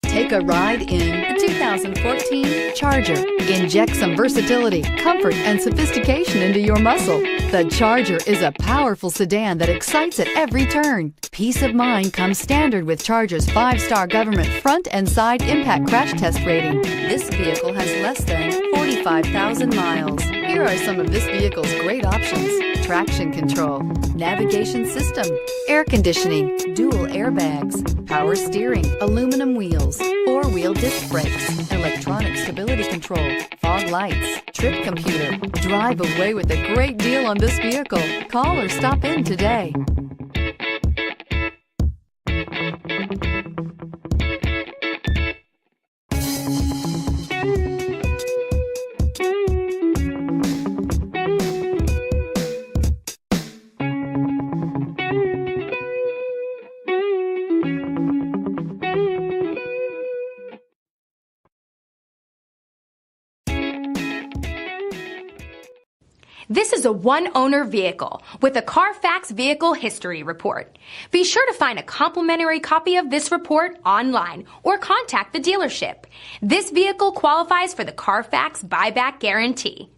Take a ride in the 2014 Charger. Inject some versatility, comfort, and sophistication into your muscle. The Charger is a powerful sedan that excites at every turn. Peace of mind comes standard with Charger's 5-star government front and side impact crash test rating. This vehicle has less than 45,000 miles. Here are some of this vehicle's great options: traction control, navigation system, air conditioning, dual airbags, power steering, aluminum wheels, 4-wheel disc brakes, electronic stability control, fog lights, trip computer. Drive away with a great deal on this vehicle. Call or stop in today. This is a one-owner vehicle with a Carfax Vehicle History Report. Be sure to find a complimentary copy of this report online or contact the dealership. This vehicle qualifies for the Carfax Buyback Guarantee.